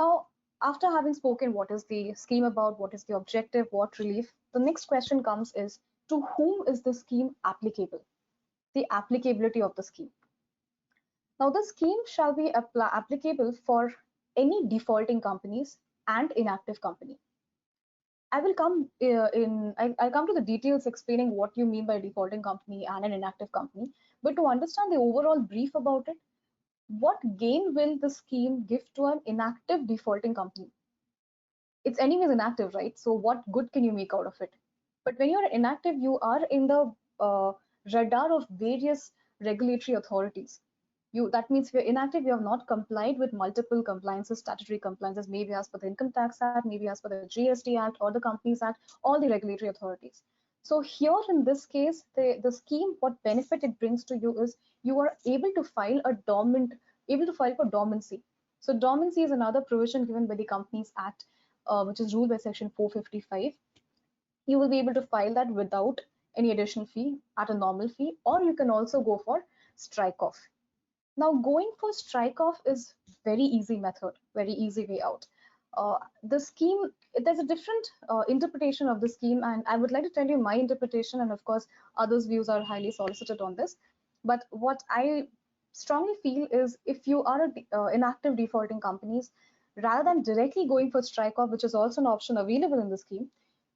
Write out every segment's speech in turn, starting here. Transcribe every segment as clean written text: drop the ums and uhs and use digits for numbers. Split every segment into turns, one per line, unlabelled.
Now, after having spoken what is the scheme about, what is the objective, what relief, the next question comes is to whom is the scheme applicable? The applicability of the scheme. Now, the scheme shall be applicable for any defaulting companies and inactive company. I will come I'll come to the details explaining what you mean by defaulting company and an inactive company. But to understand the overall brief about it, what gain will the scheme give to an inactive defaulting company? It's anyways inactive, right? So what good can you make out of it? But when you're inactive, you are in the radar of various regulatory authorities. That means if you're inactive, you have not complied with multiple compliances, statutory compliances, maybe as per the Income Tax Act, maybe as per the GST Act or the Companies Act, all the regulatory authorities. So here in this case, the scheme, what benefit it brings to you is you are able to file for dormancy. So dormancy is another provision given by the Companies Act, which is ruled by Section 455. You will be able to file that without any additional fee at a normal fee, or you can also go for strike off. Now, going for strike off is very easy method, very easy way out. The scheme, there's a different interpretation of the scheme, and I would like to tell you my interpretation, and of course, others' views are highly solicited on this. But what I strongly feel is if you are inactive defaulting companies, rather than directly going for strike off, which is also an option available in the scheme,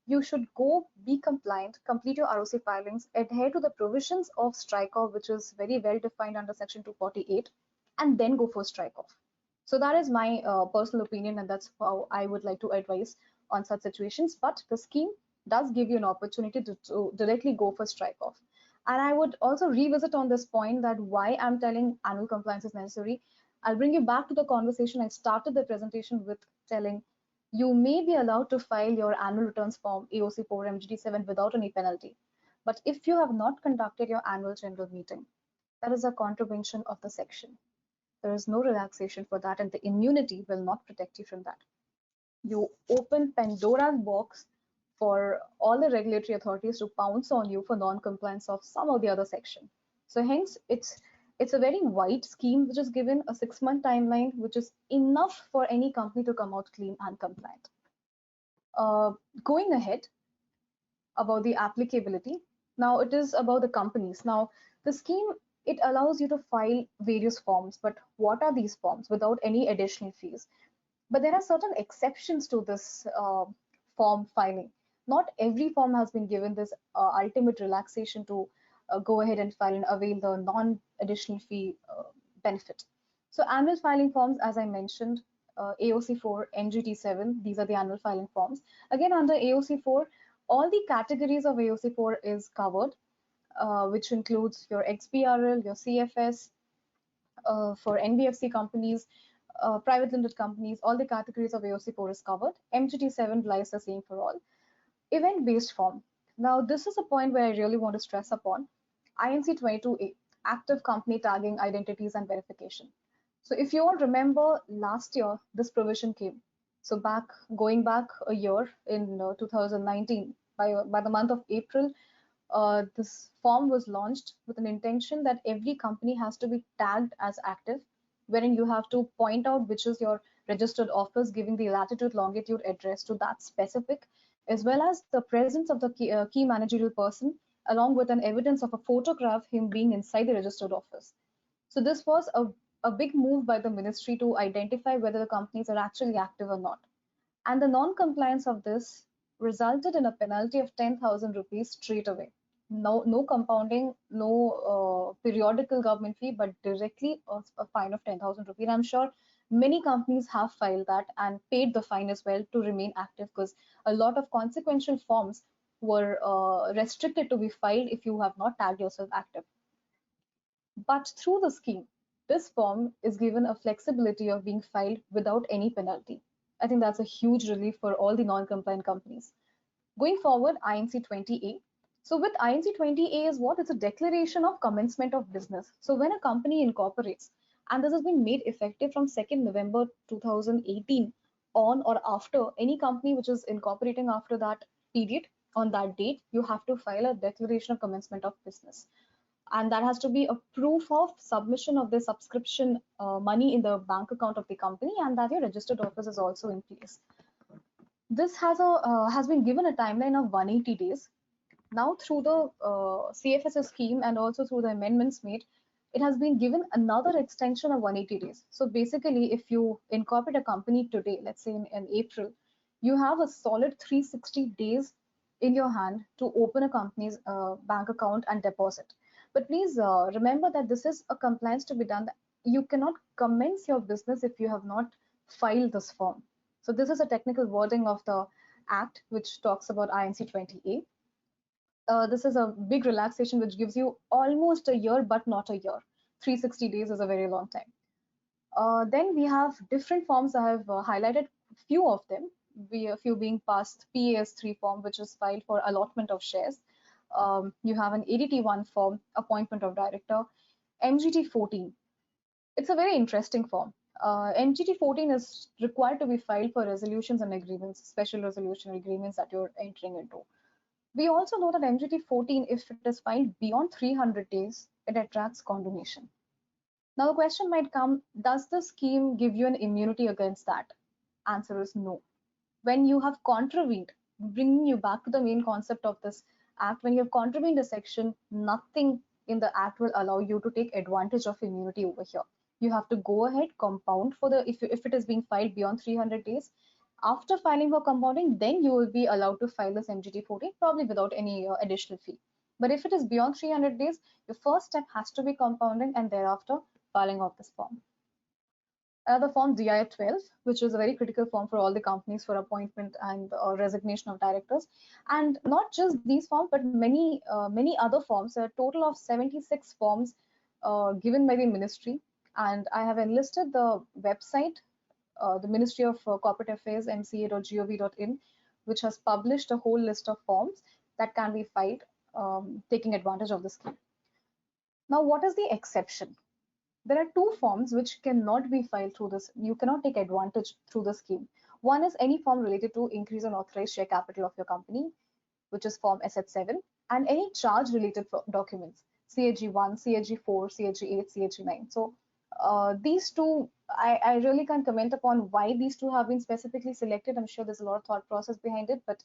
you should go be compliant, complete your ROC filings, adhere to the provisions of strike off, which is very well defined under Section 248, and then go for strike off. So that is my personal opinion, and that's how I would like to advise on such situations. But the scheme does give you an opportunity to directly go for strike off. And I would also revisit on this point that why I'm telling annual compliance is necessary. I'll bring you back to the conversation I started the presentation with telling you may be allowed to file your annual returns form AOC4 MGT7 without any penalty. But if you have not conducted your annual general meeting, that is a contravention of the section. There is no relaxation for that, and the immunity will not protect you from that. You open Pandora's box for all the regulatory authorities to pounce on you for non-compliance of some of the other section. So hence, it's a very wide scheme which is given a 6-month timeline, which is enough for any company to come out clean and compliant. Going ahead about the applicability, now it is about the companies. Now the scheme, it allows you to file various forms, but what are these forms without any additional fees? But there are certain exceptions to this form filing. Not every form has been given this ultimate relaxation to go ahead and file and avail the non-additional fee benefit. So annual filing forms, as I mentioned, AOC4, NGT7, these are the annual filing forms. Again, under AOC4, all the categories of AOC4 is covered, which includes your XBRL, your CFS, for NBFC companies, private limited companies, all the categories of AOC4 is covered. MGT7 lies the same for all. Event-based form. Now, this is a point where I really want to stress upon. INC 22A, active company tagging, identities, and verification. So if you all remember, last year, this provision came. So going back a year in 2019, by the month of April, this form was launched with an intention that every company has to be tagged as active, wherein you have to point out which is your registered office, giving the latitude, longitude, address to that specific, as well as the presence of the key managerial person, along with an evidence of a photograph him being inside the registered office. So this was a big move by the ministry to identify whether the companies are actually active or not. And the non-compliance of this resulted in a penalty of 10,000 rupees straight away. No compounding, no periodical government fee, but directly a fine of 10,000 rupees. I'm sure many companies have filed that and paid the fine as well to remain active, because a lot of consequential forms were restricted to be filed if you have not tagged yourself active. But through the scheme, this form is given a flexibility of being filed without any penalty. I think that's a huge relief for all the non-compliant companies. Going forward, INC 20A. So with INC 20A is what? It's a declaration of commencement of business. So when a company incorporates, and this has been made effective from 2nd November 2018 on or after, any company which is incorporating after that period, on that date, you have to file a declaration of commencement of business. and that has to be a proof of submission of the subscription money in the bank account of the company, and that your registered office is also in place. This has been given a timeline of 180 days. Now, through the CFSS scheme and also through the amendments made, it has been given another extension of 180 days. So basically, if you incorporate a company today, let's say in April, you have a solid 360 days in your hand to open a company's bank account and deposit. But please remember that this is a compliance to be done. You cannot commence your business if you have not filed this form. So this is a technical wording of the Act which talks about INC 20A. This is a big relaxation which gives you almost a year, but not a year. 360 days is a very long time. Then we have different forms. I have highlighted few of them. A few being past PAS3 form, which is filed for allotment of shares. You have an ADT1 form, appointment of director. MGT14. It's a very interesting form. MGT14 is required to be filed for resolutions and agreements, special resolution agreements that you're entering into. We also know that MGT14, if it is filed beyond 300 days, it attracts condemnation. Now the question might come, does the scheme give you an immunity against that? Answer is no. When you have contravened, bringing you back to the main concept of this act, when you have contravened a section, nothing in the act will allow you to take advantage of immunity over here. You have to go ahead, compound for the, if it is being filed beyond 300 days, after filing for compounding, then you will be allowed to file this MGT14, probably without any additional fee. But if it is beyond 300 days, your first step has to be compounding and thereafter filing of this form. Another form, DI-12, which is a very critical form for all the companies for appointment and resignation of directors. And not just these forms, but many other forms. A total of 76 forms given by the ministry. And I have enlisted the website, the Ministry of Corporate Affairs, mca.gov.in, which has published a whole list of forms that can be filed taking advantage of the scheme. Now, what is the exception? There are two forms which cannot be filed through this. You cannot take advantage through the scheme. One is any form related to increase in authorized share capital of your company, which is form SF7, and any charge related documents, CAG1, CAG4, CAG8, CAG9. So these two, I really can't comment upon why these two have been specifically selected. I'm sure there's a lot of thought process behind it, but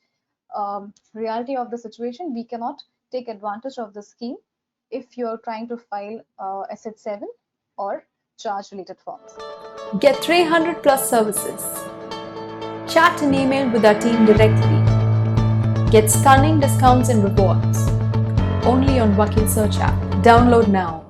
reality of the situation, we cannot take advantage of the scheme if you're trying to file SF7 or charge related forms.
Get 300 plus services. Chat and email with our team directly. Get stunning discounts and rewards. Only on Vakil Search app. Download now.